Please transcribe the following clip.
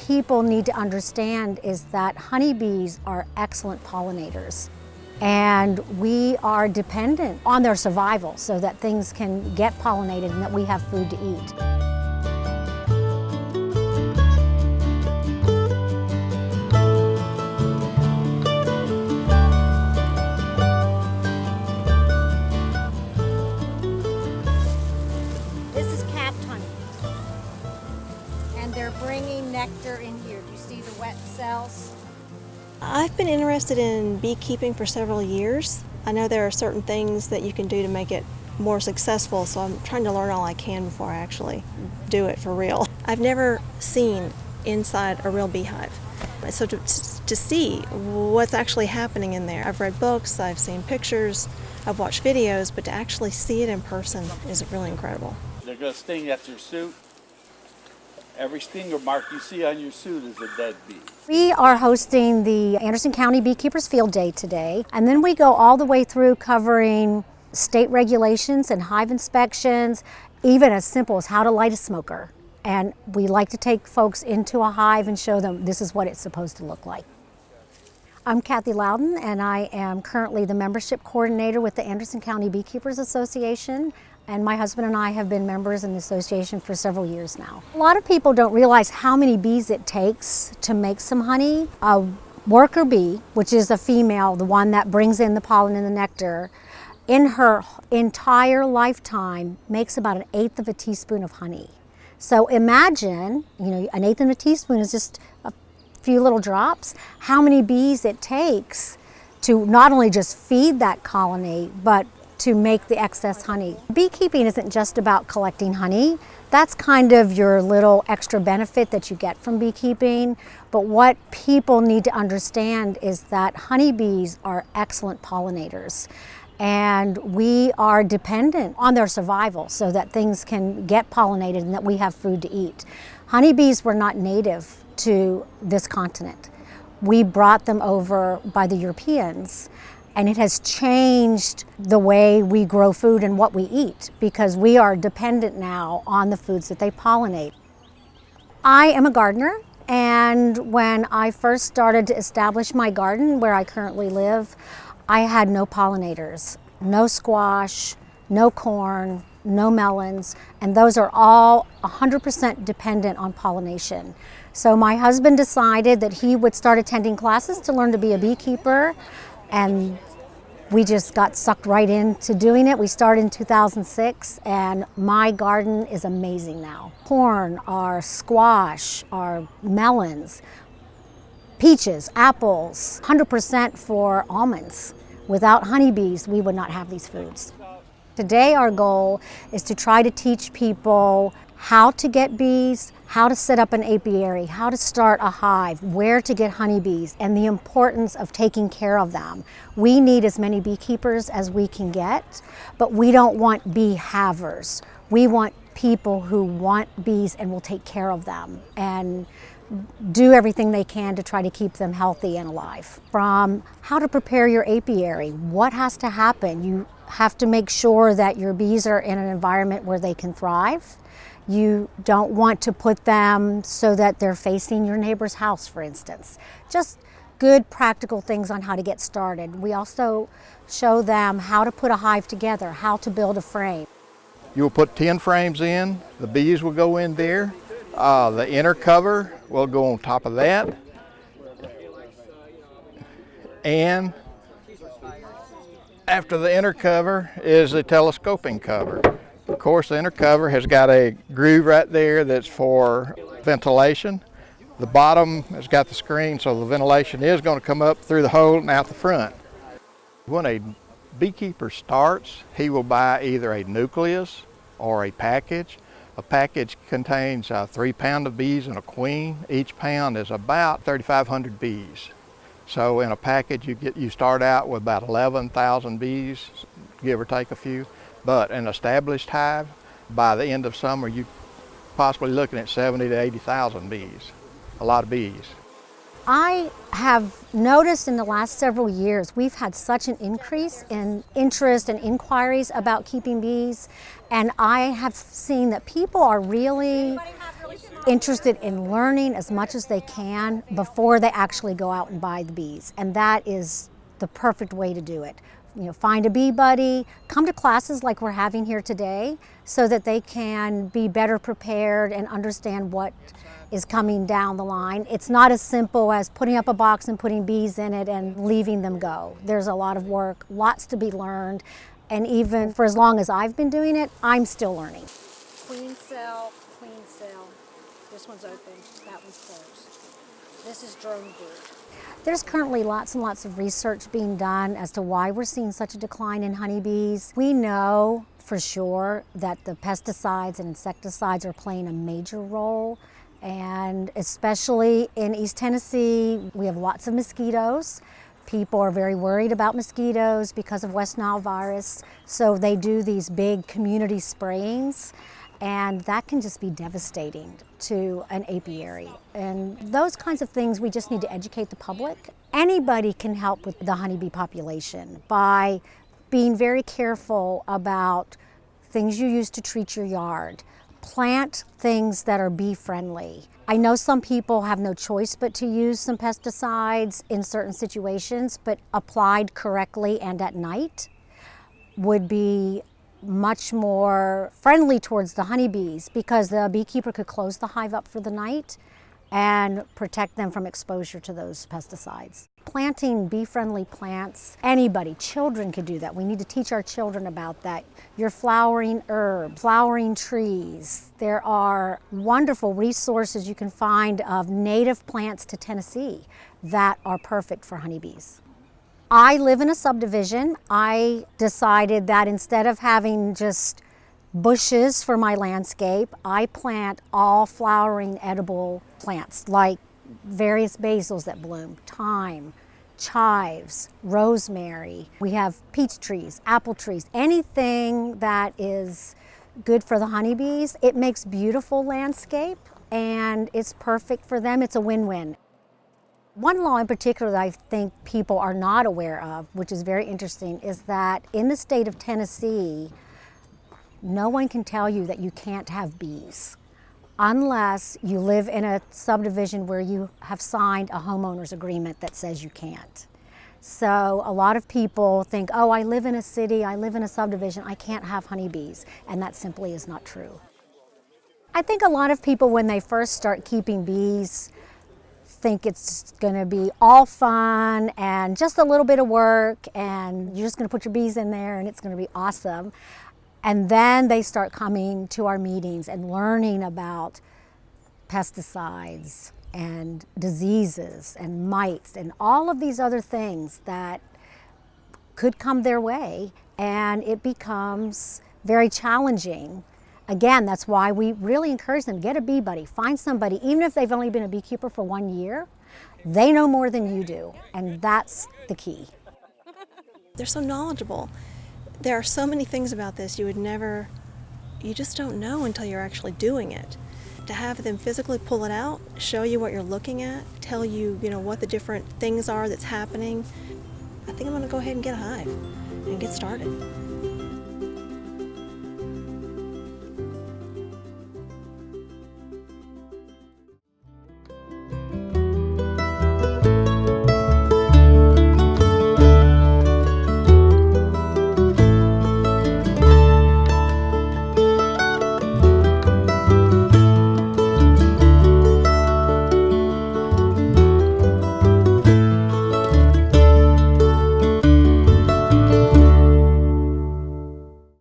people need to understand is that honeybees are excellent pollinators, and we are dependent on their survival so that things can get pollinated and that we have food to eat. This is capped honey, and they're bringing nectar in here. Do you see the wet cells? I've been interested in beekeeping for several years. I know there are certain things that you can do to make it more successful, so I'm trying to learn all I can before I actually do it for real. I've never seen inside a real beehive. So to see what's actually happening in there, I've read books, I've seen pictures, I've watched videos, but to actually see it in person is really incredible. They're going to sting at your suit. Every stinger mark you see on your suit is a dead bee. We are hosting the Anderson County Beekeepers Field Day today, and then we go all the way through covering state regulations and hive inspections, even as simple as how to light a smoker. And we like to take folks into a hive and show them this is what it's supposed to look like. I'm Kathy Loudon, and I am currently the membership coordinator with the Anderson County Beekeepers Association. And my husband and I have been members in the association for several years now. A lot of people don't realize how many bees it takes to make some honey. A worker bee, which is a female, the one that brings in the pollen and the nectar, in her entire lifetime makes about 1/8 of a teaspoon of honey. So imagine, an 1/8 of a teaspoon is just a few little drops, how many bees it takes to not only just feed that colony, but to make the excess honey. Beekeeping isn't just about collecting honey. That's kind of your little extra benefit that you get from beekeeping. But what people need to understand is that honeybees are excellent pollinators, and we are dependent on their survival so that things can get pollinated and that we have food to eat. Honeybees were not native to this continent. We brought them over by the Europeans, and it has changed the way we grow food and what we eat because we are dependent now on the foods that they pollinate. I am a gardener, and when I first started to establish my garden where I currently live, I had no pollinators, no squash, no corn, no melons, and those are all 100% dependent on pollination. So my husband decided that he would start attending classes to learn to be a beekeeper, and we just got sucked right into doing it. We started in 2006, and my garden is amazing now. Corn, our squash, our melons, peaches, apples, 100% for almonds. Without honeybees, we would not have these foods. Today, our goal is to try to teach people how to get bees, how to set up an apiary, how to start a hive, where to get honeybees, and the importance of taking care of them. We need as many beekeepers as we can get, but we don't want bee havers. We want people who want bees and will take care of them and do everything they can to try to keep them healthy and alive. From how to prepare your apiary, what has to happen. You have to make sure that your bees are in an environment where they can thrive. You don't want to put them so that they're facing your neighbor's house, for instance. Just good practical things on how to get started. We also show them how to put a hive together, how to build a frame. You'll put 10 frames in, the bees will go in there, the inner cover will go on top of that, and after the inner cover is the telescoping cover. Of course, the inner cover has got a groove right there that's for ventilation. The bottom has got the screen, so the ventilation is going to come up through the hole and out the front. When a beekeeper starts, he will buy either a nucleus or a package. A package contains 3 pounds of bees and a queen. Each pound is about 3,500 bees. So in a package, you start out with about 11,000 bees, give or take a few. But an established hive, by the end of summer, you're possibly looking at 70 to 80,000 bees. A lot of bees. I have noticed in the last several years, we've had such an increase in interest and inquiries about keeping bees. And I have seen that people are really interested in learning as much as they can before they actually go out and buy the bees. And that is the perfect way to do it. You know, find a bee buddy, come to classes like we're having here today so that they can be better prepared and understand what is coming down the line. It's not as simple as putting up a box and putting bees in it and leaving them go. There's a lot of work, lots to be learned, and even for as long as I've been doing it, I'm still learning. Queen cell, queen cell. This one's open, that one's closed. This is drone brood. There's currently lots and lots of research being done as to why we're seeing such a decline in honeybees. We know for sure that the pesticides and insecticides are playing a major role, and especially in East Tennessee, we have lots of mosquitoes. People are very worried about mosquitoes because of West Nile virus, so they do these big community sprayings. And that can just be devastating to an apiary. And those kinds of things, we just need to educate the public. Anybody can help with the honeybee population by being very careful about things you use to treat your yard. Plant things that are bee friendly. I know some people have no choice but to use some pesticides in certain situations, but applied correctly and at night would be much more friendly towards the honeybees, because the beekeeper could close the hive up for the night and protect them from exposure to those pesticides. Planting bee-friendly plants, anybody, children could do that. We need to teach our children about that. Your flowering herbs, flowering trees. There are wonderful resources you can find of native plants to Tennessee that are perfect for honeybees. I live in a subdivision. I decided that instead of having just bushes for my landscape, I plant all flowering edible plants like various basils that bloom, thyme, chives, rosemary. We have peach trees, apple trees, anything that is good for the honeybees. It makes beautiful landscape and it's perfect for them. It's a win-win. One law in particular that I think people are not aware of, which is very interesting, is that in the state of Tennessee, no one can tell you that you can't have bees unless you live in a subdivision where you have signed a homeowner's agreement that says you can't. So a lot of people think, oh, I live in a city, I live in a subdivision, I can't have honeybees, and that simply is not true. I think a lot of people, when they first start keeping bees, think it's going to be all fun and just a little bit of work, and you're just going to put your bees in there and it's going to be awesome. And then they start coming to our meetings and learning about pesticides and diseases and mites and all of these other things that could come their way, and it becomes very challenging. Again, that's why we really encourage them, get a bee buddy, find somebody, even if they've only been a beekeeper for 1 year, they know more than you do, and that's the key. They're so knowledgeable. There are so many things about this you just don't know until you're actually doing it. To have them physically pull it out, show you what you're looking at, tell you, what the different things are that's happening, I think I'm going to go ahead and get a hive and get started.